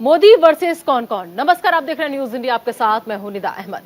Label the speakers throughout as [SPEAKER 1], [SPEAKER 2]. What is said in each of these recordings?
[SPEAKER 1] Modi versus कौन कौन। नमस्कार, आप देख रहे हैं न्यूज इंडिया, आपके साथ मैं हूं निदा अहमद।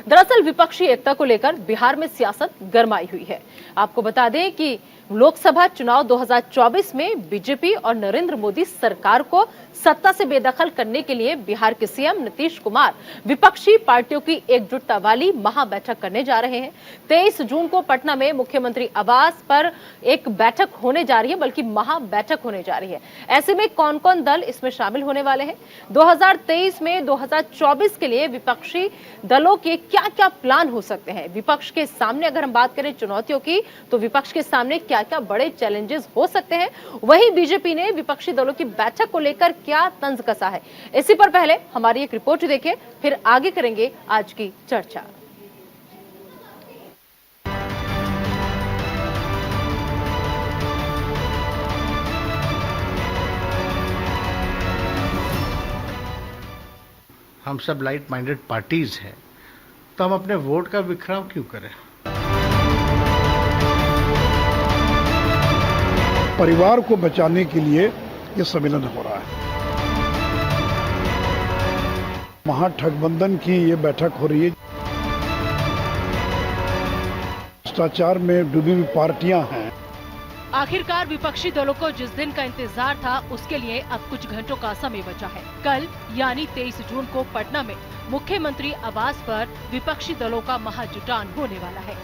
[SPEAKER 1] दरअसल विपक्षी एकता को लेकर बिहार में सियासत गरमाई हुई है। आपको बता दें कि लोकसभा चुनाव 2024 में बीजेपी और नरेंद्र मोदी सरकार को सत्ता से बेदखल करने के लिए बिहार के सीएम नीतीश कुमार विपक्षी पार्टियों की एकजुटता वाली महाबैठक करने जा रहे हैं। 23 जून को पटना में मुख्यमंत्री आवास पर एक बैठक होने जा रही है, बल्कि महाबैठक होने जा रही है। ऐसे में कौन कौन दल इसमें शामिल होने वाले हैं, 2023 में 2024 के लिए विपक्षी दलों के क्या क्या प्लान हो सकते हैं, विपक्ष के सामने अगर हम बात करें चुनौतियों की, तो विपक्ष के सामने क्या क्या बड़े चैलेंजेस हो सकते हैं। वहीं बीजेपी ने विपक्षी दलों की बैठक को लेकर क्या तंज कसा है, इसी पर पहले हमारी एक रिपोर्ट देखिए, फिर आगे करेंगे आज की चर्चा।
[SPEAKER 2] हम सब लाइट माइंडेड पार्टीज हैं, तो हम अपने वोट का बिखराव क्यों करें।
[SPEAKER 3] परिवार को बचाने के लिए ये सम्मेलन हो रहा है। महागठबंधन की ये बैठक हो रही है। भ्रष्टाचार में डूबी हुई पार्टियां हैं।
[SPEAKER 1] आखिरकार विपक्षी दलों को जिस दिन का इंतजार था, उसके लिए अब कुछ घंटों का समय बचा है। कल यानी 23 जून को पटना में मुख्यमंत्री आवास पर विपक्षी दलों का महाजुटान होने वाला है।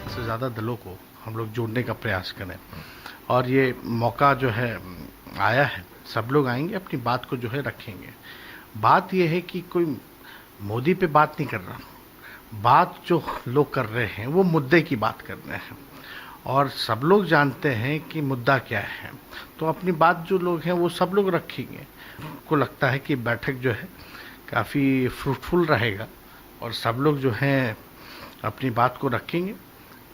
[SPEAKER 2] सबसे ज्यादा दलों को हम लोग जोड़ने का प्रयास करें, और ये मौका जो है आया है, सब लोग आएंगे, अपनी बात को जो है रखेंगे। बात ये है कि कोई मोदी पे बात नहीं कर रहा, बात जो लोग कर रहे हैं वो मुद्दे की बात कर रहे हैं, और सब लोग जानते हैं कि मुद्दा क्या है। तो अपनी बात जो लोग हैं वो सब लोग रखेंगे। को लगता है कि बैठक जो है काफ़ी फ्रूटफुल रहेगा, और सब लोग जो हैं अपनी बात को रखेंगे।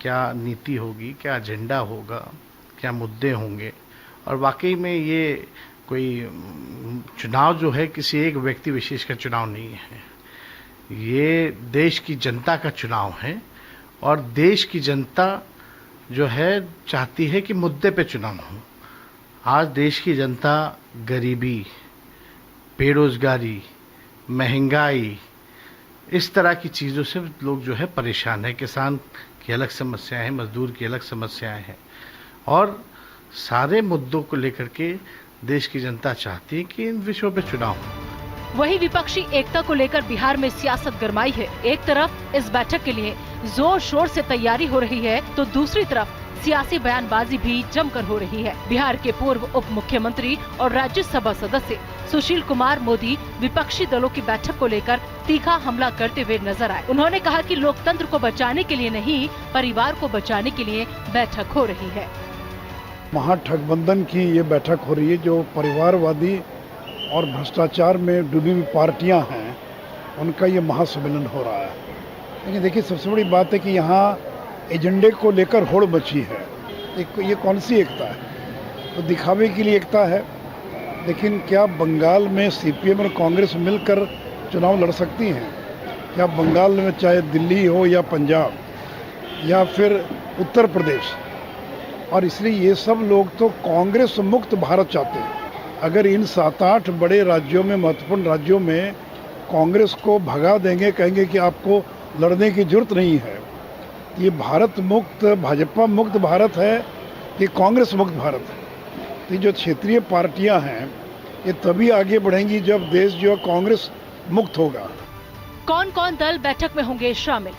[SPEAKER 2] क्या नीति होगी, क्या एजेंडा होगा, क्या मुद्दे होंगे। और वाकई में ये कोई चुनाव जो है किसी एक व्यक्ति विशेष का चुनाव नहीं है, ये देश की जनता का चुनाव है। और देश की जनता जो है चाहती है कि मुद्दे पे चुनाव हो। आज देश की जनता गरीबी, बेरोजगारी, महंगाई, इस तरह की चीज़ों से लोग जो है परेशान है। किसान की अलग समस्याएं हैं, मजदूर की अलग समस्याएं हैं, और सारे मुद्दों को लेकर के देश की जनता चाहती है कि इन विषयों पे चुनाव हो।
[SPEAKER 1] वहीं विपक्षी एकता को लेकर बिहार में सियासत गरमाई है। एक तरफ इस बैठक के लिए जोर शोर से तैयारी हो रही है, तो दूसरी तरफ सियासी बयानबाजी भी जमकर हो रही है। बिहार के पूर्व उप मुख्यमंत्री और राज्यसभा सदस्य सुशील कुमार मोदी विपक्षी दलों की बैठक को लेकर तीखा हमला करते हुए नजर आए। उन्होंने कहा कि लोकतंत्र को बचाने के लिए नहीं, परिवार को बचाने के लिए बैठक हो रही है।
[SPEAKER 3] महागठबंधन की ये बैठक हो रही है, जो परिवारवादी और भ्रष्टाचार में डूबी हुई पार्टियां हैं, उनका ये महासम्मेलन हो रहा है। लेकिन देखिए, सबसे बड़ी बात है कि यहाँ एजेंडे को लेकर होड़ मची है। ये कौन सी एकता है? तो दिखावे के लिए एकता है। लेकिन क्या बंगाल में सीपीएम और कांग्रेस मिलकर चुनाव लड़ सकती हैं? क्या बंगाल में चाहे दिल्ली हो या पंजाब या फिर उत्तर प्रदेश, और इसलिए ये सब लोग तो कांग्रेस मुक्त भारत चाहते हैं। अगर इन 7-8 बड़े राज्यों में, महत्वपूर्ण राज्यों में कांग्रेस को भगा देंगे, कहेंगे कि आपको लड़ने की जरूरत नहीं है, ये भारत मुक्त, भाजपा मुक्त भारत है, ये कांग्रेस मुक्त भारत है। तो ये जो क्षेत्रीय पार्टियां हैं, ये तभी आगे बढ़ेंगी जब देश जो है कांग्रेस मुक्त होगा।
[SPEAKER 1] कौन कौन दल बैठक में होंगे शामिल,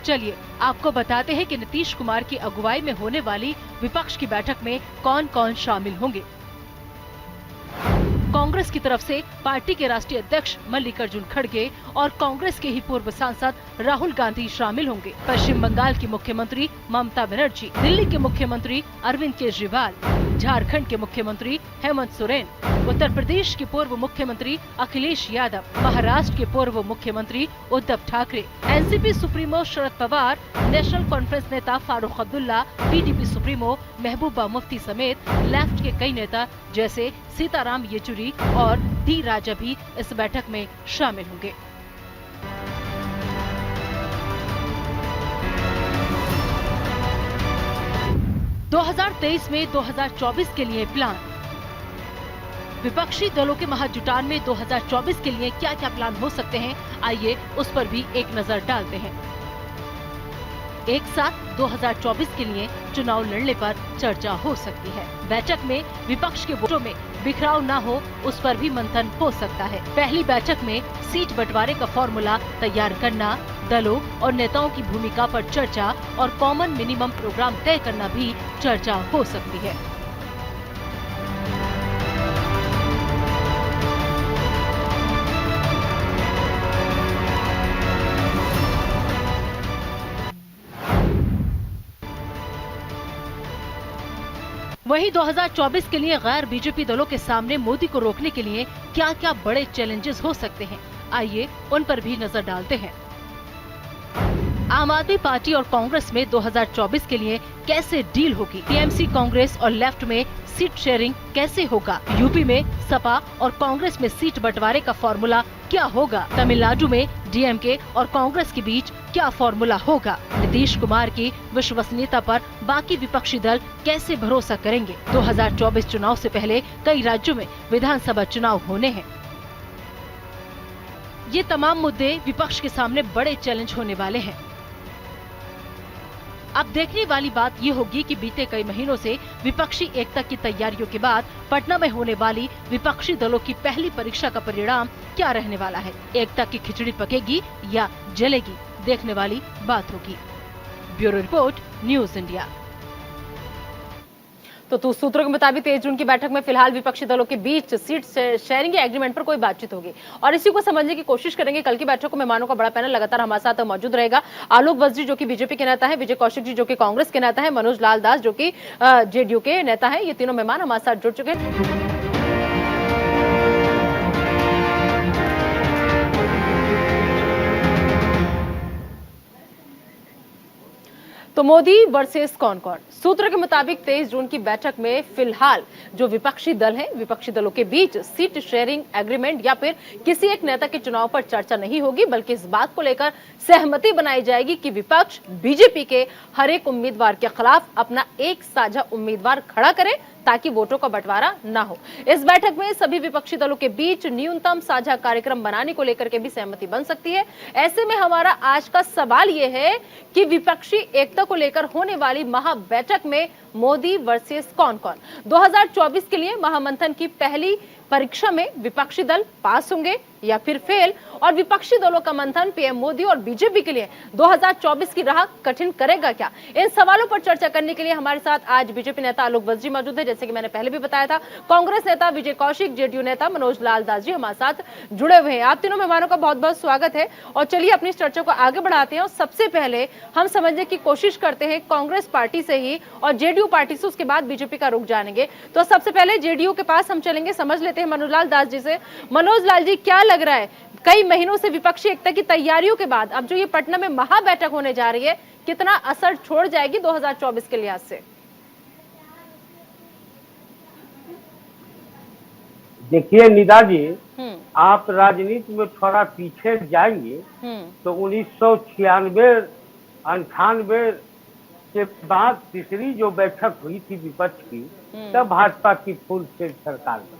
[SPEAKER 1] चलिए आपको बताते हैं कि नीतीश कुमार की अगुवाई में होने वाली विपक्ष की बैठक में कौन कौन शामिल होंगे। कांग्रेस की तरफ से पार्टी के राष्ट्रीय अध्यक्ष मल्लिकार्जुन खड़गे और कांग्रेस के ही पूर्व सांसद राहुल गांधी शामिल होंगे। पश्चिम बंगाल की मुख्यमंत्री ममता बनर्जी, दिल्ली के मुख्यमंत्री अरविंद केजरीवाल, झारखंड के मुख्यमंत्री हेमंत सोरेन, उत्तर प्रदेश के पूर्व मुख्यमंत्री अखिलेश यादव, महाराष्ट्र के पूर्व मुख्यमंत्री Uddhav Thackeray, NCP supremo Sharad Pawar, national conference नेता फारूक अब्दुल्ला, पीडीपी सुप्रीमो महबूबा मुफ्ती समेत लेफ्ट के कई नेता जैसे सीताराम येचुरी और डी राजा भी इस बैठक में शामिल होंगे। (2023 में 2024 के लिए प्लान। विपक्षी दलों के महाजुटान में 2024 के लिए क्या क्या प्लान हो सकते हैं, आइए उस पर भी एक नजर डालते हैं। एक साथ 2024 के लिए चुनाव लड़ने पर चर्चा हो सकती है। बैठक में विपक्ष के वोटों में बिखराव न हो, उस पर भी मंथन हो सकता है। पहली बैठक में सीट बंटवारे का फॉर्मूला तैयार करना, दलों और नेताओं की भूमिका पर चर्चा और कॉमन मिनिमम प्रोग्राम तय करना भी चर्चा हो सकती है। वहीं 2024 के लिए गैर बीजेपी दलों के सामने मोदी को रोकने के लिए क्या क्या बड़े चैलेंजेस हो सकते हैं, आइए उन पर भी नजर डालते हैं। आम आदमी पार्टी और कांग्रेस में 2024 के लिए कैसे डील होगी? टीएमसी, कांग्रेस और लेफ्ट में सीट शेयरिंग कैसे होगा? यूपी में सपा और कांग्रेस में सीट बंटवारे का फॉर्मूला क्या होगा? तमिलनाडु में डीएमके और कांग्रेस के बीच क्या फॉर्मूला होगा? नीतीश कुमार की विश्वसनीयता पर बाकी विपक्षी दल कैसे भरोसा करेंगे? 2024 चुनाव से पहले कई राज्यों में विधानसभा चुनाव होने हैं। ये तमाम मुद्दे विपक्ष के सामने बड़े चैलेंज होने वाले हैं। अब देखने वाली बात ये होगी कि बीते कई महीनों से विपक्षी एकता की तैयारियों के बाद पटना में होने वाली विपक्षी दलों की पहली परीक्षा का परिणाम क्या रहने वाला है। एकता की खिचड़ी पकेगी या जलेगी, देखने वाली बात होगी। Bureau report, news India. तो सूत्रों के मुताबिक 23 जून की बैठक में फिलहाल विपक्षी दलों के बीच सीट शेयरिंग के एग्रीमेंट पर कोई बातचीत होगी और इसी को समझने की कोशिश करेंगे। कल की बैठक को मेहमानों का बड़ा पैनल लगातार हमारे साथ मौजूद रहेगा। आलोक बस जी जो कि बीजेपी के नेता है, विजय कौशिक जी जो कि कांग्रेस के नेता है, मनोज लाल दास जो कि जेडीयू के नेता है, ये तीनों मेहमान हमारे साथ जुड़ चुके हैं। तो मोदी वर्सेस कौन कौन? सूत्र के मुताबिक 23 जून की बैठक में फिलहाल जो विपक्षी दल हैं, विपक्षी दलों के बीच सीट शेयरिंग एग्रीमेंट या फिर किसी एक नेता के चुनाव पर चर्चा नहीं होगी, बल्कि इस बात को लेकर सहमति बनाई जाएगी कि विपक्ष बीजेपी के हर एक उम्मीदवार के खिलाफ अपना एक साझा उम्मीदवार खड़ा करे ताकि वोटों का बंटवारा न हो। इस बैठक में सभी विपक्षी दलों के बीच न्यूनतम साझा कार्यक्रम बनाने को लेकर के भी सहमति बन सकती है। ऐसे में हमारा आज का सवाल यह है कि विपक्षी एकता को लेकर होने वाली महा बैठक में मोदी वर्सेस कौन कौन? 2024 के लिए महामंथन की पहली परीक्षा में विपक्षी दल पास होंगे या फिर फेल, और विपक्षी दलों का मंथन पीएम मोदी और बीजेपी के लिए 2024 की राह कठिन करेगा क्या? इन सवालों पर चर्चा करने के लिए हमारे साथ आज बीजेपी नेता आलोक बस जी मौजूद है, जैसे कि मैंने पहले भी बताया था। कांग्रेस नेता विजय कौशिक, जेडीयू नेता मनोज लाल दास जी हमारे साथ जुड़े हुए हैं। आप तीनों मेहमानों का बहुत बहुत स्वागत है और चलिए अपनी इस चर्चा को आगे बढ़ाते हैं। और सबसे पहले हम समझने की कोशिश करते हैं कांग्रेस पार्टी से ही और जेडीयू पार्टी से, उसके बाद बीजेपी का रुख जानेंगे। तो सबसे पहले जेडीयू के पास हम चलेंगे, समझ लेते हैं मनोज लाल दास जी से। मनोज लाल जी, क्या लग रहा है कई महीनों से विपक्षी एकता की तैयारियों के बाद अब जो ये पटना में महा बैठक होने जा रही है, कितना असर छोड़ जाएगी 2024 के लिहाज से?
[SPEAKER 4] देखिए निदा जी, आप राजनीति में थोड़ा पीछे जाएंगे तो 1996-98 के बाद तीसरी जो बैठक हुई थी विपक्ष की, तब भाजपा की फुल स्टेज सरकार बनी।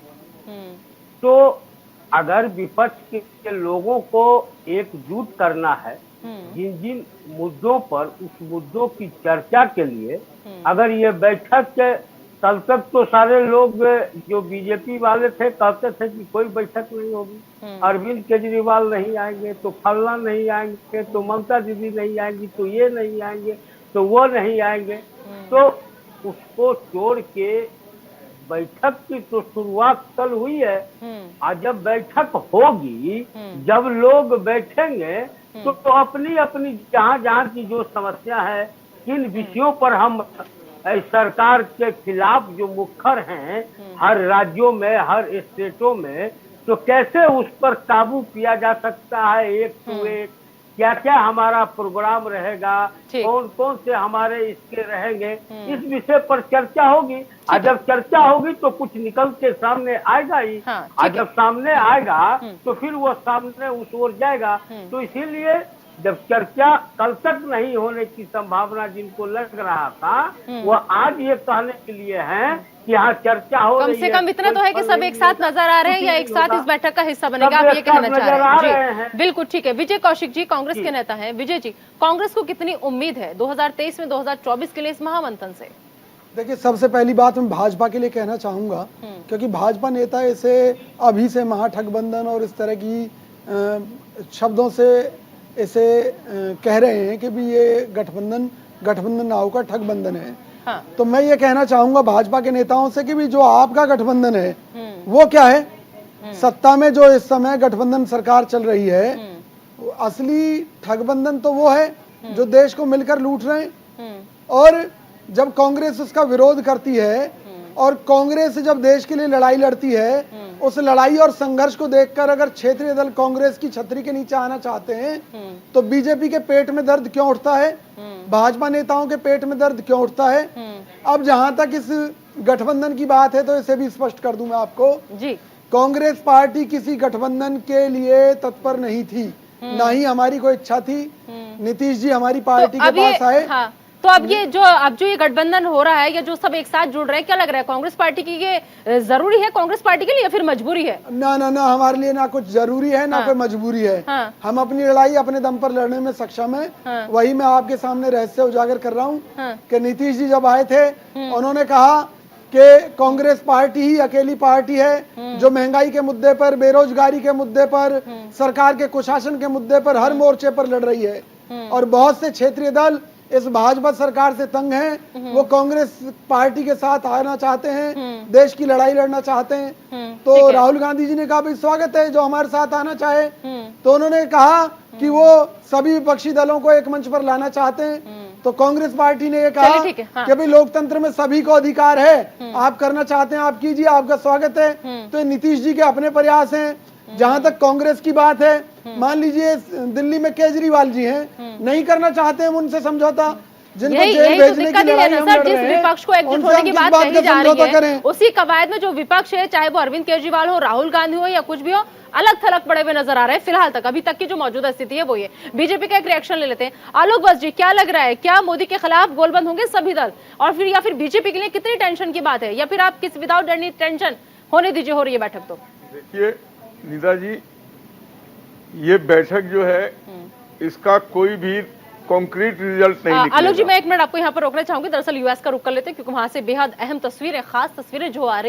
[SPEAKER 4] तो अगर विपक्ष के लोगों को एकजुट करना है, जिन जिन मुद्दों पर, उस मुद्दों की चर्चा के लिए अगर ये बैठक के, कल तक तो सारे लोग जो बीजेपी वाले थे कहते थे कि कोई बैठक नहीं होगी, अरविंद केजरीवाल नहीं आएंगे तो फलना नहीं आएंगे, तो ममता दीदी नहीं आएंगी, तो ये नहीं आएंगे, तो वो नहीं आएंगे। तो उसको छोड़ के बैठक की तो शुरुआत कल हुई है। आज जब बैठक होगी, जब लोग बैठेंगे तो अपनी अपनी जहाँ जहाँ की जो समस्या है, किन विषयों पर हम सरकार के खिलाफ जो मुखर हैं हर राज्यों में, हर स्टेटों में, तो कैसे उस पर काबू किया जा सकता है, एक टू एक क्या क्या हमारा प्रोग्राम रहेगा, कौन कौन से हमारे इसके रहेंगे, इस विषय पर चर्चा होगी। और जब चर्चा होगी तो कुछ निकल के सामने आएगा ही। और जब सामने आएगा तो फिर वो सामने उस ओर जाएगा। तो इसीलिए जब चर्चा कल तक नहीं होने की संभावना जिनको लग रहा था, वो आज ये कहने के लिए है कि यहाँ चर्चा हो रही है।
[SPEAKER 1] कम से कम इतना तो है कि सब एक साथ नजर आ रहे हैं या एक साथ इस बैठक का हिस्सा बनेगा, आप ये कहना चाह रहे हैं? जी बिल्कुल ठीक है। विजय कौशिक जी कांग्रेस के नेता हैं। विजय जी, कांग्रेस को कितनी उम्मीद है 2023 में 2024 के लिए इस महामंथन से?
[SPEAKER 5] देखिए, सबसे पहली बात मैं भाजपा के लिए कहना चाहूंगा, क्योंकि भाजपा नेता इसे अभी से महागठबंधन और इस तरह की शब्दों से इसे कह रहे हैं कि भी ये गठबंधन ना होकर ठगबंधन है।
[SPEAKER 1] हाँ।
[SPEAKER 5] तो मैं ये कहना चाहूंगा भाजपा के नेताओं से कि भी जो आपका गठबंधन है वो क्या है? सत्ता में जो इस समय गठबंधन सरकार चल रही है, असली ठगबंधन तो वो है जो देश को मिलकर लूट रहे हैं। और जब कांग्रेस उसका विरोध करती है और कांग्रेस जब देश के लिए लड़ाई लड़ती है, उस लड़ाई और संघर्ष को देखकर अगर क्षेत्रीय दल कांग्रेस की छतरी के नीचे आना चाहते हैं, तो बीजेपी के पेट में दर्द क्यों उठता है? भाजपा नेताओं के पेट में दर्द क्यों उठता है? अब जहां तक इस गठबंधन की बात है, तो इसे भी स्पष्ट कर दूं मैं आपको जी। कांग्रेस पार्टी किसी गठबंधन के लिए तत्पर नहीं थी, ना ही हमारी कोई इच्छा थी। नीतीश जी हमारी पार्टी के पास आए।
[SPEAKER 1] हाँ। तो अब ये गठबंधन हो रहा है या जो सब एक साथ जुड़ रहे हैं, क्या लग रहा है कांग्रेस पार्टी की ये जरूरी है कांग्रेस पार्टी के लिए या फिर मजबूरी है?
[SPEAKER 5] ना ना ना, हमारे लिए ना कुछ जरूरी है ना कोई मजबूरी है। हम अपनी लड़ाई अपने दम पर लड़ने में सक्षम है। वही मैं आपके सामने रहस्य उजागर कर रहा हूँ कि नीतीश जी जब आए थे, उन्होंने कहा कि कांग्रेस पार्टी ही अकेली पार्टी है जो महंगाई के मुद्दे पर, बेरोजगारी के मुद्दे पर, सरकार के कुशासन के मुद्दे पर हर मोर्चे पर लड़ रही है। और बहुत से क्षेत्रीय दल इस भाजपा सरकार से तंग हैं, वो कांग्रेस पार्टी के साथ आना चाहते हैं, देश की लड़ाई लड़ना चाहते हैं। तो राहुल गांधी जी ने कहा भाई स्वागत है जो हमारे साथ आना चाहे। तो उन्होंने कहा कि वो सभी विपक्षी दलों को एक मंच पर लाना चाहते हैं। तो कांग्रेस पार्टी ने ये कहा कि भाई लोकतंत्र में सभी को अधिकार है, आप करना चाहते हैं आप कीजिए, आपका स्वागत है। तो नीतीश जी के अपने प्रयास हैं। जहां तक कांग्रेस की बात है, मान लीजिए दिल्ली में केजरीवाल जी हैं, नहीं करना चाहते हैं उनसे समझौता, जिनको जेल भेजने की लड़ाई हम लड़ रहे हैं।
[SPEAKER 1] विपक्ष को एकजुट होने की बात कही जा रही है, उसी कवायद में जो विपक्ष है, चाहे वो अरविंद केजरीवाल हो, राहुल गांधी हो या कुछ भी हो, अलग थलग पड़े हुए नजर आ रहे हैं। फिलहाल तक अभी तक की जो मौजूदा स्थिति है वो ये। बीजेपी का एक रिएक्शन ले लेते हैं। आलोक बस जी, क्या लग रहा है, क्या मोदी के खिलाफ गोलबंद होंगे सभी दल, और फिर या फिर बीजेपी के लिए कितनी टेंशन की बात है, या फिर आप किस विदाउट एनी टेंशन होने दीजिए हो रही है बैठक? तो
[SPEAKER 6] देखिए निदा जी, ये बैठक जो है इसका कोई भी कॉन्क्रीट रिजल्ट नहीं निकलेगा।
[SPEAKER 1] आलोक जी, मैं एक मिनट आपको यहाँ पर रोकना चाहूंगी। दरअसल यूएस का रुख कर लेते हैं, क्योंकि वहां से बेहद अहम तस्वीरें, खास तस्वीरें जो आ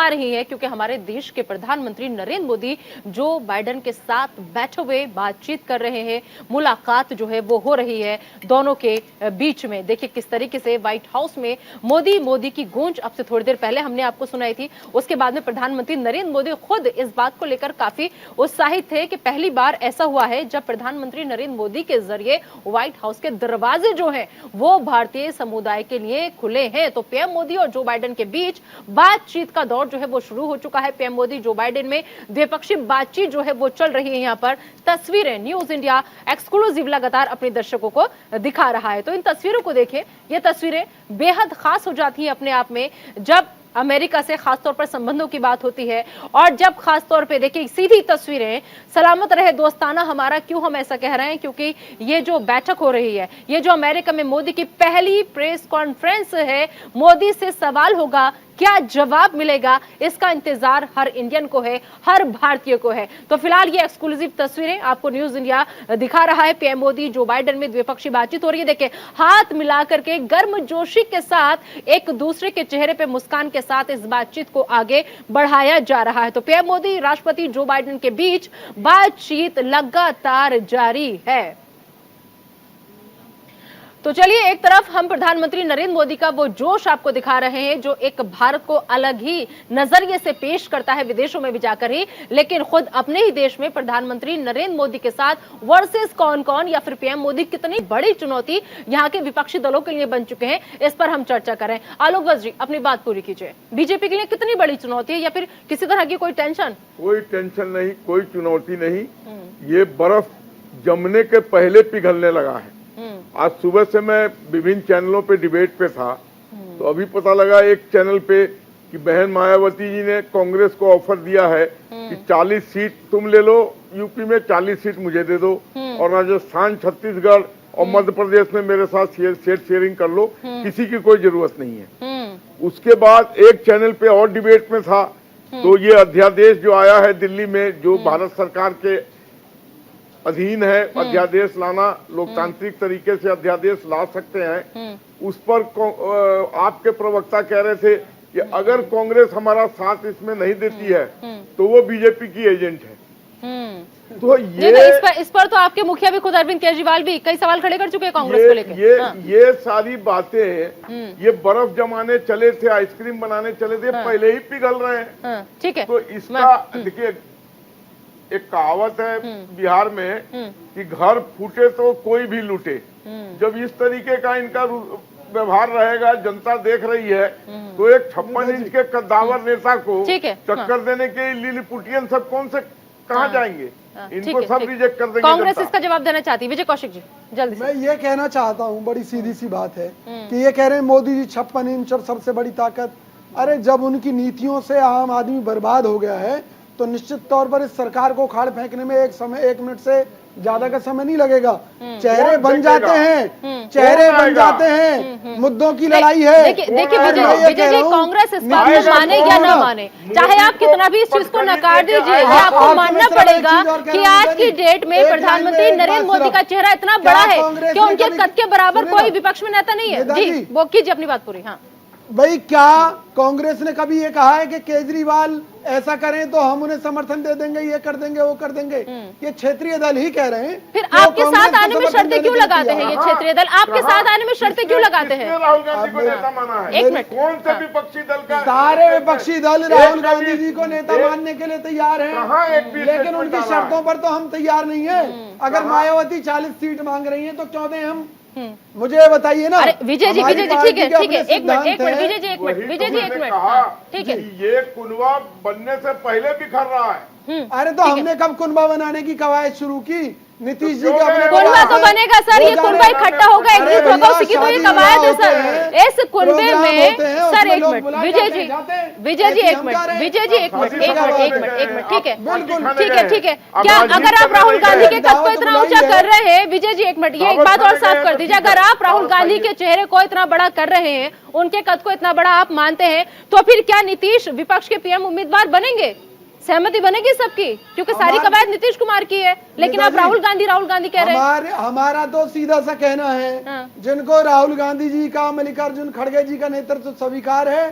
[SPEAKER 1] रही है क्योंकि हमारे देश के प्रधानमंत्री नरेंद्र मोदी जो बाइडेन के साथ बैठे हुए बातचीत कर रहे हैं, मुलाकात जो है वो हो रही है दोनों के बीच में। देखिए किस तरीके से व्हाइट हाउस में मोदी की गूंज अब से थोड़ी देर पहले हमने आपको सुनाई थी। उसके बाद में प्रधानमंत्री नरेंद्र मोदी खुद इस बात को लेकर काफी उत्साहित थे कि पहली बार ऐसा हुआ है जब प्रधानमंत्री नरेंद्र मोदी के जरिए व्हाइट हाउस के दरवाजे जो हैं वो भारतीय समुदाय के लिए खुले हैं। तो पीएम मोदी और जो बाइडेन के बीच बातचीत का दौर जो है वो शुरू हो चुका है। पीएम मोदी जो बाइडेन में द्विपक्षीय बातचीत जो है वो चल रही है। यहाँ पर तस्वीरें न्यूज इंडिया एक्सक्लूसिव लगातार अपने दर्शकों को दिखा रहा है। तो इन तस्वीरों को देखें, ये तस्वीरें बेहद खास हो जाती है अपने आप में जब अमेरिका से खासतौर पर संबंधों की बात होती है, और जब खासतौर पे देखिए सीधी तस्वीरें, सलामत रहे दोस्ताना हमारा। क्यों हम ऐसा कह रहे हैं? क्योंकि ये जो बैठक हो रही है, ये जो अमेरिका में मोदी की पहली प्रेस कॉन्फ्रेंस है, मोदी से सवाल होगा, क्या जवाब मिलेगा, इसका इंतजार हर इंडियन को है, हर भारतीय को है। तो फिलहाल ये एक्सक्लूसिव तस्वीरें आपको न्यूज इंडिया दिखा रहा है। पीएम मोदी जो बाइडेन में द्विपक्षीय बातचीत हो रही है। देखिए हाथ मिलाकर के गर्मजोशी के साथ एक दूसरे के चेहरे पे मुस्कान के साथ इस बातचीत को आगे बढ़ाया जा रहा है। तो पीएम मोदी राष्ट्रपति जो बाइडेन के बीच बातचीत लगातार जारी है। तो चलिए, एक तरफ हम प्रधानमंत्री नरेंद्र मोदी का वो जोश आपको दिखा रहे हैं जो एक भारत को अलग ही नजरिए से पेश करता है विदेशों में भी जाकर ही, लेकिन खुद अपने ही देश में प्रधानमंत्री नरेंद्र मोदी के साथ वर्सेस कौन कौन, या फिर पीएम मोदी कितनी बड़ी चुनौती यहाँ के विपक्षी दलों के लिए बन चुके हैं, इस पर हम चर्चा करें। आलोक बस जी, अपनी बात पूरी कीजिए। बीजेपी के लिए कितनी बड़ी चुनौती है, या फिर किसी तरह की कोई टेंशन?
[SPEAKER 6] कोई टेंशन नहीं, कोई चुनौती नहीं। ये बर्फ जमने के पहले पिघलने लगा है। आज सुबह से मैं विभिन्न चैनलों पे डिबेट पे था, तो अभी पता लगा एक चैनल पे कि बहन मायावती जी ने कांग्रेस को ऑफर दिया है कि 40 सीट तुम ले लो यूपी में, 40 सीट मुझे दे दो। और राजस्थान, छत्तीसगढ़ और मध्य प्रदेश में मेरे साथ सेट शेयरिंग कर लो, किसी की कोई जरूरत नहीं है। उसके बाद एक चैनल पे और डिबेट में था, तो ये अध्यादेश जो आया है दिल्ली में, जो भारत सरकार के अधीन है, अध्यादेश लाना, लोकतांत्रिक तरीके से अध्यादेश ला सकते हैं, उस पर आपके प्रवक्ता कह रहे थे कि अगर कांग्रेस हमारा साथ इसमें नहीं देती है तो वो बीजेपी की एजेंट है। तो
[SPEAKER 1] इस पर तो आपके मुखिया भी खुद अरविंद केजरीवाल भी कई सवाल खड़े कर चुके हैं कांग्रेस को लेकर।
[SPEAKER 6] ये सारी बातें, ये बर्फ जमाने चले थे, आइसक्रीम बनाने चले थे, पहले ही पिघल रहे हैं।
[SPEAKER 1] ठीक है।
[SPEAKER 6] तो इसका देखिए, एक कहावत है बिहार में कि घर फूटे तो कोई भी लूटे। जब इस तरीके का इनका व्यवहार रहेगा, जनता देख रही है, तो एक 56 इंच के कद्दावर नेता को टक्कर देने के लिलीपुटियन सब कौन से कहाँ जाएंगे? इनको सब रिजेक्ट कर देंगे।
[SPEAKER 1] कांग्रेस इसका जवाब देना चाहती है। विजय कौशिक जी, जल्दी से।
[SPEAKER 5] मैं ये कहना चाहता हूँ, बड़ी सीधी सी बात है कि ये कह रहे हैं मोदी जी 56 इंच और सबसे बड़ी ताकत। अरे जब उनकी नीतियों से आम आदमी बर्बाद हो गया है तो निश्चित तौर पर इस सरकार को उखाड़ फेंकने में एक मिनट से ज्यादा का समय नहीं लगेगा। चेहरे बन जाते हैं, चेहरे बन जाते हैं, मुद्दों की लड़ाई है।
[SPEAKER 1] देखिए विजय जी, कांग्रेस इस बात को माने या ना माने, चाहे आप कितना भी इस चीज को नकार दीजिए, ये आपको मानना पड़ेगा कि आज की डेट में प्रधानमंत्री नरेंद्र मोदी का चेहरा इतना बड़ा है कि उनके कद के बराबर कोई विपक्ष में नेता नहीं है। जी वो कीजिए अपनी बात पूरी। हाँ
[SPEAKER 5] भाई, क्या कांग्रेस ने कभी ये कहा है कि केजरीवाल ऐसा करें तो हम उन्हें समर्थन दे देंगे, ये कर देंगे, वो कर देंगे? ये क्षेत्रीय दल ही कह रहे हैं।
[SPEAKER 1] फिर आपके साथ आने में शर्तें क्यों लगाते हैं? ये क्षेत्रीय दल आपके साथ आने में शर्तें क्यों लगाते हैं?
[SPEAKER 6] राहुल गांधी को नेता माना है?
[SPEAKER 1] एक मिनट,
[SPEAKER 6] कौन से विपक्षी दल का?
[SPEAKER 5] सारे विपक्षी दल राहुल गांधी जी को नेता मानने के लिए तैयार हैं, लेकिन उनकी शर्तों पर तो हम तैयार नहीं है। अगर मायावती 40 सीट मांग रही है तो क्यों दें हम? मुझे बताइए ना।
[SPEAKER 1] अरे विजय जी ठीक है, एक मिनट विजय जी, विजय जी एक मिनट, ठीक है।
[SPEAKER 6] ये कुनबा बनने से पहले बिखर रहा है।
[SPEAKER 5] अरे तो हमने कब कुनबा बनाने की कवायद शुरू की? नीतीश जी के अपने
[SPEAKER 1] कुनबा तो बनेगा सर, ये कुनबा इकट्ठा होगा, एग्जिट होगा, उसी की तो ये कवायद है सर। इस कुनबे में सर एक मिनट विजय जी एक मिनट, विजय जी एक मिनट, ठीक है, ठीक है। क्या अगर आप राहुल गांधी के कद को इतना ऊंचा कर रहे हैं, विजय जी एक मिनट, ये एक बात और साफ कर दीजिए, अगर आप राहुल गांधी के चेहरे को इतना बड़ा कर रहे हैं, उनके कद को इतना बड़ा आप मानते हैं, तो फिर क्या नीतीश विपक्ष के पीएम उम्मीदवार बनेंगे? सहमति बनेगी सबकी? क्योंकि सारी कवायद नीतीश कुमार की है, लेकिन आप राहुल गांधी कह रहे हैं।
[SPEAKER 5] हमारा तो सीधा सा कहना है, जिनको राहुल गांधी जी का, मल्लिकार्जुन खड़गे जी का नेतृत्व स्वीकार है,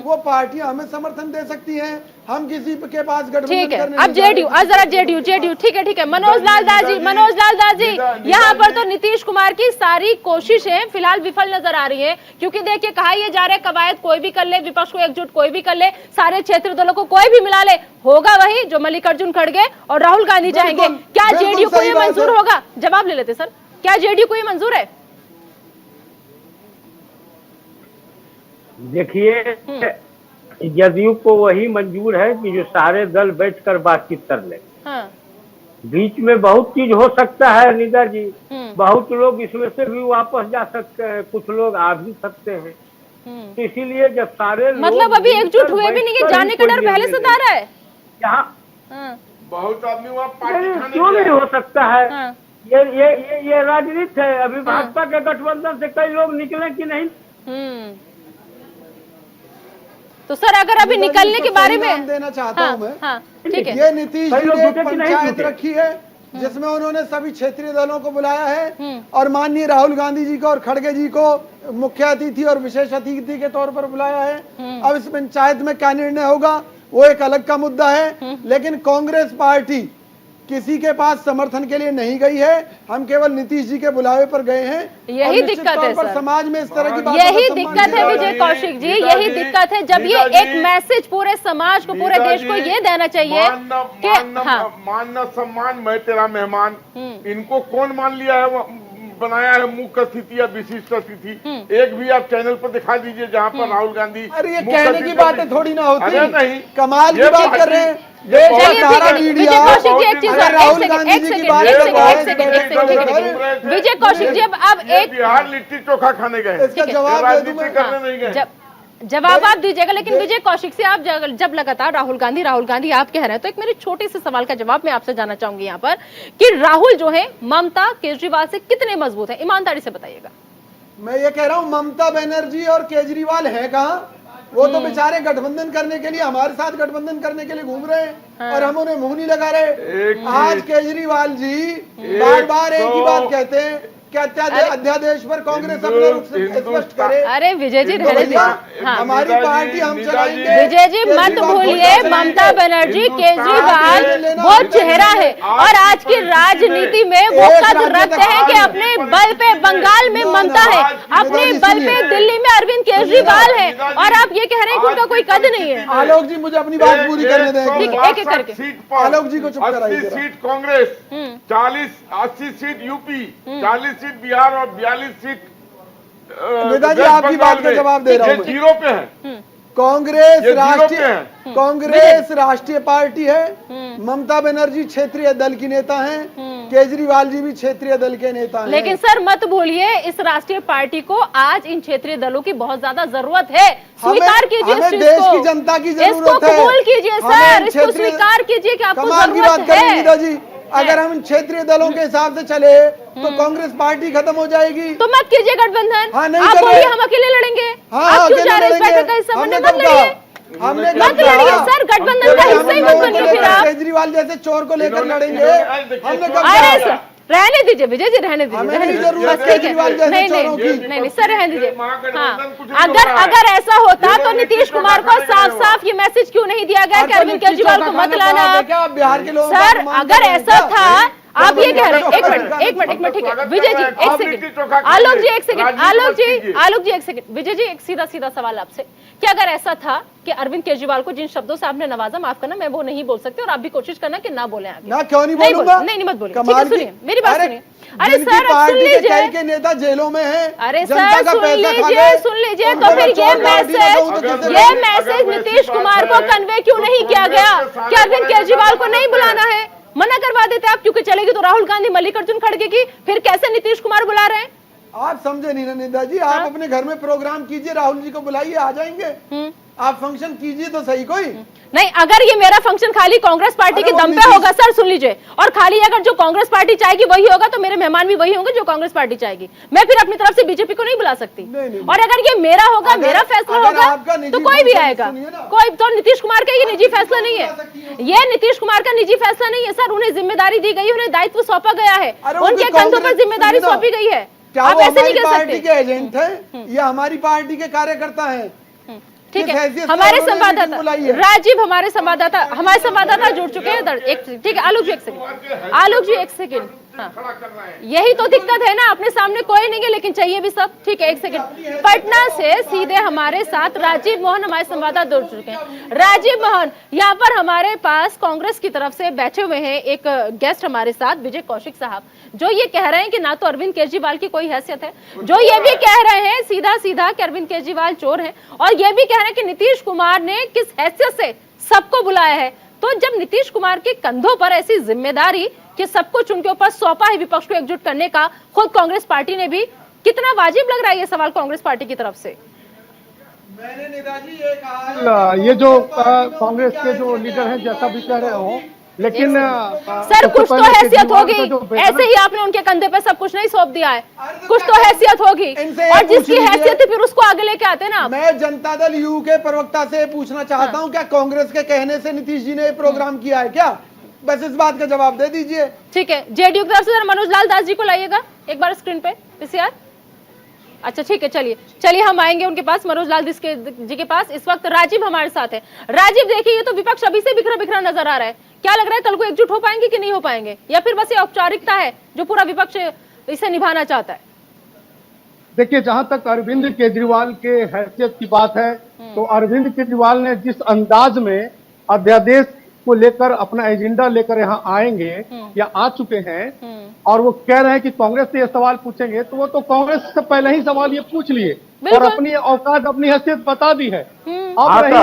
[SPEAKER 5] वो पार्टियां हमें समर्थन दे सकती हैं। हम किसी के पास गठबंधन करने
[SPEAKER 1] अब जेडीयू ठीक है। मनोज लाल दास जी, यहाँ पर तो नीतीश कुमार की सारी कोशिशें फिलहाल विफल नजर आ रही है, क्योंकि देखिए कहा यह जा रहा है कवायद कोई भी कर ले, विपक्ष को एकजुट कोई भी कर ले, सारे क्षेत्रीय दलों को कोई भी मिला ले, होगा वही जो मल्लिकार्जुन खड़गे और राहुल गांधी चाहेंगे। क्या जेडीयू को ये मंजूर होगा? जवाब ले लेते सर, क्या जेडीयू को ये मंजूर है?
[SPEAKER 4] देखिए, जदयू को वही मंजूर है कि जो सारे दल बैठकर बातचीत कर ले।
[SPEAKER 1] हाँ।
[SPEAKER 4] बीच में बहुत चीज हो सकता है निदा जी, बहुत लोग इसमें से भी वापस जा सकते हैं, कुछ लोग आ भी सकते हैं। तो इसीलिए जब सारे
[SPEAKER 1] मतलब अभी एकजुट हुए भी नहीं है, जाने का डर पहले से था रहा है
[SPEAKER 4] यहाँ।
[SPEAKER 6] बहुत आदमी वहाँ पार्टी
[SPEAKER 4] क्यों नहीं हो सकता है? हाँ। ये राजनीति है। अभी भाजपा के गठबंधन से कई लोग निकले कि नहीं?
[SPEAKER 1] तो सर अगर अभी निकलने के बारे में
[SPEAKER 5] देना चाहता हूं मैं,
[SPEAKER 1] ठीक है।
[SPEAKER 5] ये नीतीश जी ने एक पंचायत रखी है जिसमें उन्होंने सभी क्षेत्रीय दलों को बुलाया है और माननीय राहुल गांधी जी को और खड़गे जी को मुख्य अतिथि और विशेष अतिथि के तौर पर बुलाया है। अब इस पंचायत में क्या निर्णय होगा वो एक अलग का मुद्दा है, लेकिन कांग्रेस पार्टी किसी के पास समर्थन के लिए नहीं गई है। हम केवल नीतीश जी के बुलावे पर गए हैं।
[SPEAKER 1] यही दिक्कत है सर,
[SPEAKER 5] समाज में इस तरह की बात,
[SPEAKER 1] यही दिक्कत है विजय कौशिक जी, यही दिक्कत है। जब ये एक मैसेज पूरे समाज को, पूरे देश को ये देना चाहिए कि
[SPEAKER 6] मानना सम्मान, मैं तेरा मेहमान, इनको कौन मान लिया है, बनाया है मुख्य अतिथि या विशिष्ट अतिथि? एक भी आप चैनल पर दिखा दीजिए जहाँ पर राहुल गांधी।
[SPEAKER 5] अरे ये कहने की बातें थोड़ी ना होती।
[SPEAKER 6] अरे नहीं,
[SPEAKER 5] कमाल की बात कर रहे हैं।
[SPEAKER 1] विजय कौशिक जी अब एक
[SPEAKER 6] बिहार लिट्टी चोखा खाने गए,
[SPEAKER 5] इसका जवाब
[SPEAKER 6] राजनीति करने नहीं गए।
[SPEAKER 1] जवाब आप दीजिएगा, लेकिन विजय कौशिक से आप जब लगातार राहुल गांधी आप कह रहे हैं, तो एक मेरे छोटे से सवाल का जवाब मैं आपसे जानना चाहूंगी यहाँ पर कि राहुल जो है ममता केजरीवाल से कितने मजबूत है, ईमानदारी से बताइएगा।
[SPEAKER 5] मैं ये कह रहा हूँ ममता बनर्जी और केजरीवाल है कहाँ? वो तो बेचारे गठबंधन करने के लिए, हमारे साथ गठबंधन करने के लिए घूम रहे हैं और हम उन्हें मुंह नहीं लगा रहे। आज केजरीवाल जी बार बार एक ही बात कहते हैं कि अध्यादेश पर कांग्रेस अपने रूप से स्पष्ट करे।
[SPEAKER 1] अरे विजय जी रहने दीजिए, हाँ।
[SPEAKER 5] हमारी पार्टी हम चलाएंगे।
[SPEAKER 1] विजय जी मत भूलिए, ममता बनर्जी केजरीवाल वो चेहरा है और आज की राजनीति में वो कद रखते हैं कि अपने बल पे बंगाल में ममता है, अपने बल पे दिल्ली में अरविंद केजरीवाल है, और आप ये कह रहे हैं कि उनका कोई कद नहीं है।
[SPEAKER 5] आलोक जी मुझे अपनी बात पूरी करने दें।
[SPEAKER 1] ठीक है, एक एक करके।
[SPEAKER 5] आलोक जी को चुप कराइए।
[SPEAKER 6] 80 seat Congress, 80 seat UP, 40 seat Bihar और 42 सीट
[SPEAKER 5] नेताजी आपकी बात का जवाब दे रहा हूँ।
[SPEAKER 6] ये जीरो पे है।
[SPEAKER 5] कांग्रेस राष्ट्रीय पार्टी है। ममता बनर्जी क्षेत्रीय दल की नेता हैं, केजरीवाल जी भी क्षेत्रीय दल के नेता हैं।
[SPEAKER 1] लेकिन सर मत भूलिए, इस राष्ट्रीय पार्टी को आज इन क्षेत्रीय दलों की बहुत ज्यादा जरूरत है। स्वीकार कीजिए इस चीज
[SPEAKER 5] देश
[SPEAKER 1] को,
[SPEAKER 5] की जनता की जरूरत है।
[SPEAKER 1] इसको कबूल कीजिए सर, इसको स्वीकार कीजिए कि आपको
[SPEAKER 5] कमाल की
[SPEAKER 1] जरूरत
[SPEAKER 5] बात करें
[SPEAKER 1] है।
[SPEAKER 5] नेताजी, अगर हम क्षेत्रीय दलों के हिसाब से चले तो कांग्रेस पार्टी खत्म हो जाएगी।
[SPEAKER 1] तो मत कीजिए गठबंधन।
[SPEAKER 5] हाँ, नहीं
[SPEAKER 1] आप
[SPEAKER 5] कर
[SPEAKER 1] बोलिए
[SPEAKER 5] रहे।
[SPEAKER 1] हम अकेले लड़ेंगे।
[SPEAKER 5] हाँ,
[SPEAKER 1] आप क्यों
[SPEAKER 5] अकेले
[SPEAKER 1] जा रहे हैं इस
[SPEAKER 5] लड़ेंगे।
[SPEAKER 1] बैठक का हिस्सा बनने?
[SPEAKER 5] हमने
[SPEAKER 1] मत
[SPEAKER 5] कब कहा?
[SPEAKER 1] लड़िए,
[SPEAKER 5] हमने
[SPEAKER 1] मत लड़िए सर, गठबंधन का हिस्सा ही मत बनिए फिर आप।
[SPEAKER 5] केजरीवाल जैसे चोर को लेकर लड़ेंगे। हमने कब
[SPEAKER 1] अरे
[SPEAKER 5] कहा?
[SPEAKER 1] सर रहने दीजिए विजय जी, रहने दीजिए,
[SPEAKER 5] हमें
[SPEAKER 1] रहने
[SPEAKER 5] नहीं
[SPEAKER 1] दीजिए,
[SPEAKER 5] जरूरत
[SPEAKER 1] बस ठीक है।
[SPEAKER 5] केजरीवाल जैसे
[SPEAKER 1] नहीं
[SPEAKER 5] चोरों की।
[SPEAKER 1] नहीं सर रहने दीजिए। हाँ, अगर ऐसा होता तो नीतीश कुमार को साफ साफ ये मैसेज क्यों नहीं दिया गया कि अरविंद केजरीवाल को मत लाना?
[SPEAKER 5] क्या बिहार के लोग
[SPEAKER 1] सर अगर ऐसा था, आप ये कह रहे हैं, एक मिनट ठीक है विजय जी, एक सेकंड, आलोक जी एक सेकंड, आलोक जी एक सेकंड, विजय जी एक सीधा सवाल आपसे कि अगर ऐसा था कि अरविंद केजरीवाल को जिन शब्दों से आपने नवाजा, माफ करना मैं वो नहीं बोल सकती और आप भी कोशिश करना कि ना बोले आगे।
[SPEAKER 5] ना क्यों नहीं बोलूंगा?
[SPEAKER 1] नहीं मत बोलिए, ठीक है सुनिए मेरी बात सुनिए। अरे
[SPEAKER 5] जिनकी
[SPEAKER 1] सर
[SPEAKER 5] पार्टी
[SPEAKER 1] सुन लीजिए,
[SPEAKER 5] कई के नेता जेलों में हैं।
[SPEAKER 1] अरे
[SPEAKER 5] जनता
[SPEAKER 1] सर
[SPEAKER 5] का
[SPEAKER 1] सुन
[SPEAKER 5] पैसा खा
[SPEAKER 1] लीजिए
[SPEAKER 5] गए।
[SPEAKER 1] तो फिर
[SPEAKER 5] उनको
[SPEAKER 1] ये मैसेज नीतीश कुमार को कन्वे क्यों नहीं किया गया कि अरविंद केजरीवाल को नहीं बुलाना है? मना करवा देते आप, क्योंकि चलेगी तो राहुल गांधी मल्लिकार्जुन खड़गे की, फिर कैसे नीतीश कुमार बुला रहे हैं?
[SPEAKER 5] आप समझे नहीं ना नेताजी, आप अपने घर में प्रोग्राम कीजिए, राहुल जी को बुलाइए, आ जाएंगे। आप फंक्शन कीजिए तो सही कोई
[SPEAKER 1] नहीं। अगर ये मेरा फंक्शन खाली कांग्रेस पार्टी के दम पे होगा सर, सुन लीजिए, और खाली अगर जो कांग्रेस पार्टी चाहेगी वही होगा तो मेरे मेहमान भी वही होंगे जो कांग्रेस पार्टी चाहेगी। मैं फिर अपनी तरफ से बीजेपी को नहीं बुला सकती। और अगर ये मेरा होगा, मेरा फैसला होगा तो कोई भी आएगा। कोई तो नीतीश कुमार का ये निजी फैसला नहीं है, ये नीतीश कुमार का निजी फैसला नहीं है सर। उन्हें जिम्मेदारी दी गई, उन्हें दायित्व सौंपा गया है, उनके कंधों पर जिम्मेदारी सौंपी गई है। आप ऐसे नहीं कह
[SPEAKER 5] पार्टी
[SPEAKER 1] सकते।
[SPEAKER 5] के एजेंट है या हमारी पार्टी के कार्यकर्ता है?
[SPEAKER 1] ठीक है, हमारे संवाददाता राजीव, हमारे संवाददाता जुड़ चुके हैं। ठीक है आलोक जी एक सेकंड, हाँ। यही तो दिक्कत है ना, अपने सामने कोई नहीं है लेकिन चाहिए भी सब। ठीक है एक सेकंड, पटना से सीधे हमारे साथ राजीव मोहन हमारे संवाददाता जुड़ चुके हैं। राजीव मोहन, यहाँ पर हमारे पास कांग्रेस की तरफ से बैठे हुए हैं एक गेस्ट हमारे साथ, विजय कौशिक साहब, जो ये कह रहे हैं कि ना तो अरविंद केजरीवाल की कोई हैसियत है, जो ये भी कह रहे हैं सीधा कि अरविंद केजरीवाल चोर है, और ये भी कह रहे हैं कि नीतीश कुमार ने किस हैसियत से सबको बुलाया है। तो जब नीतीश कुमार के कंधों पर ऐसी जिम्मेदारी कि सब कुछ उनके ऊपर सौंपा है विपक्ष को एकजुट करने का, खुद कांग्रेस पार्टी ने भी, कितना वाजिब लग रहा है ये सवाल कांग्रेस पार्टी की तरफ से?
[SPEAKER 5] मैंने नेताजी ये कहा,
[SPEAKER 7] ये जो कांग्रेस के जो लीडर हैं जैसा भी कह रहे हो, लेकिन
[SPEAKER 1] सर कुछ तो हैसियत होगी, ऐसे ही आपने उनके कंधे पे सब कुछ नहीं सौंप दिया है, कुछ तो हैसियत होगी, और जिसकी हैसियत है फिर उसको आगे लेके आते ना।
[SPEAKER 5] मैं जनता दल यू के प्रवक्ता से पूछना चाहता हूं, क्या कांग्रेस के कहने से नीतीश जी ने प्रोग्राम किया है क्या? बस इस बात का जवाब दे दीजिए।
[SPEAKER 1] ठीक है, जेडीयू की तरफ से मनोज लाल दास जी को लाइएगा एक बार स्क्रीन पे, पीसीआर। अच्छा ठीक है, चलिए हम आएंगे उनके पास, मनोज लाल जी के पास। इस वक्त राजीव हमारे साथ है। राजीव देखिए, ये तो विपक्ष अभी से बिखरा नजर आ रहा है, क्या लग रहा है कल को एकजुट हो पाएंगे कि नहीं हो पाएंगे, या फिर बस ये औपचारिकता है जो पूरा विपक्ष इसे निभाना चाहता है?
[SPEAKER 7] देखिए, जहां तक अरविंद केजरीवाल के हैसियत की बात है, तो अरविंद केजरीवाल ने जिस अंदाज में अध्यादेश को लेकर अपना एजेंडा लेकर यहाँ आएंगे या आ चुके हैं, और वो कह रहे हैं कि कांग्रेस से ये सवाल पूछेंगे, तो वो तो कांग्रेस से पहले ही सवाल ये पूछ लिए और अपनी औकात अपनी हैसियत बता दी है। अब रही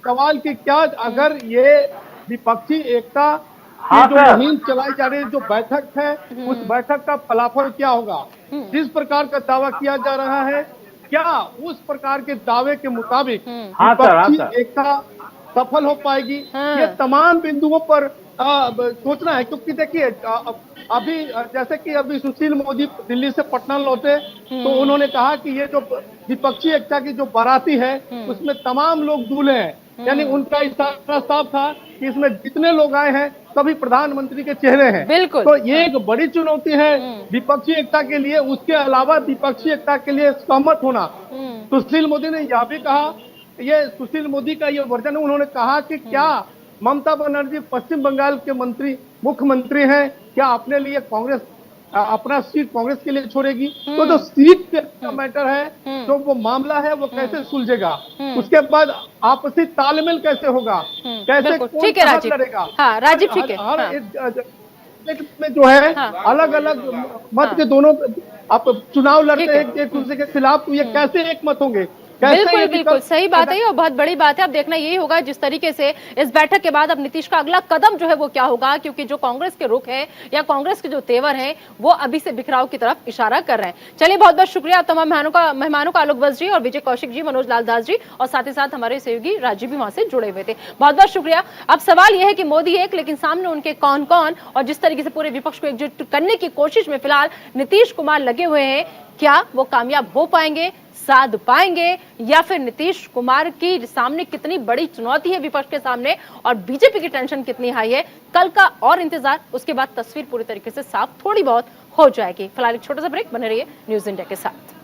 [SPEAKER 7] सवाल की क्या, अगर ये विपक्षी एकता की जो मुहिम चलाई जा रही है, जो बैठक है, उस बैठक का फलाफल क्या होगा? जिस प्रकार का दावा किया जा रहा है क्या उस प्रकार के दावे के मुताबिक
[SPEAKER 4] हाँ
[SPEAKER 7] विपक्षी एकता सफल हो पाएगी? ये तमाम बिंदुओं पर सोचना है, क्योंकि देखिए अभी जैसे कि अभी सुशील मोदी दिल्ली से पटना लौटे तो उन्होंने कहा कि ये जो विपक्षी एकता की जो बाराती है उसमें तमाम लोग दूल्हे हैं, यानी उनका इशारा साफ था कि इसमें जितने लोग आए हैं सभी प्रधानमंत्री के चेहरे हैं।
[SPEAKER 1] बिल्कुल।
[SPEAKER 7] तो ये एक बड़ी चुनौती है विपक्षी एकता के लिए। उसके अलावा विपक्षी एकता के लिए सहमत होना। सुशील मोदी ने यह भी कहा, ये सुशील मोदी का ये वर्जन है, उन्होंने कहा कि क्या ममता बनर्जी पश्चिम बंगाल के मुख्यमंत्री हैं, क्या अपने लिए कांग्रेस अपना सीट कांग्रेस के लिए छोड़ेगी? तो जो सीट का मैटर है, जो वो मामला है, वो कैसे सुलझेगा? उसके बाद आपसी तालमेल कैसे होगा, कैसे कौन कहाँ लड़ेगा?
[SPEAKER 1] हाँ, राजीव ठीक है।
[SPEAKER 7] में जो है अलग अलग मत के दोनों आप चुनाव लड़ते हैं एक दूसरे के खिलाफ, तो ये कैसे एक मत होंगे?
[SPEAKER 1] बिल्कुल बिल्कुल सही बात है और बहुत बड़ी बात है। अब देखना यही होगा जिस तरीके से इस बैठक के बाद अब नीतीश का अगला कदम जो है वो क्या होगा, क्योंकि जो कांग्रेस के रुख है या कांग्रेस के जो तेवर हैं वो अभी से बिखराव की तरफ इशारा कर रहे हैं। चलिए बहुत बहुत शुक्रिया आप तमाम मेहमानों का, आलोक बस जी और विजय कौशिक जी, मनोज लाल दास जी और साथ ही साथ हमारे सहयोगी राजीव भी वहां से जुड़े हुए थे। बहुत बहुत शुक्रिया। अब सवाल यह है कि मोदी एक, लेकिन सामने उनके कौन कौन, और जिस तरीके से पूरे विपक्ष को एकजुट करने की कोशिश में फिलहाल नीतीश कुमार लगे हुए हैं, क्या वो कामयाब हो पाएंगे, साध पाएंगे, या फिर नीतीश कुमार की सामने कितनी बड़ी चुनौती है विपक्ष के सामने और बीजेपी की टेंशन कितनी हाई है, कल का और इंतजार। उसके बाद तस्वीर पूरी तरीके से साफ थोड़ी बहुत हो जाएगी। फिलहाल एक छोटा सा ब्रेक, बने रहिए न्यूज इंडिया के साथ।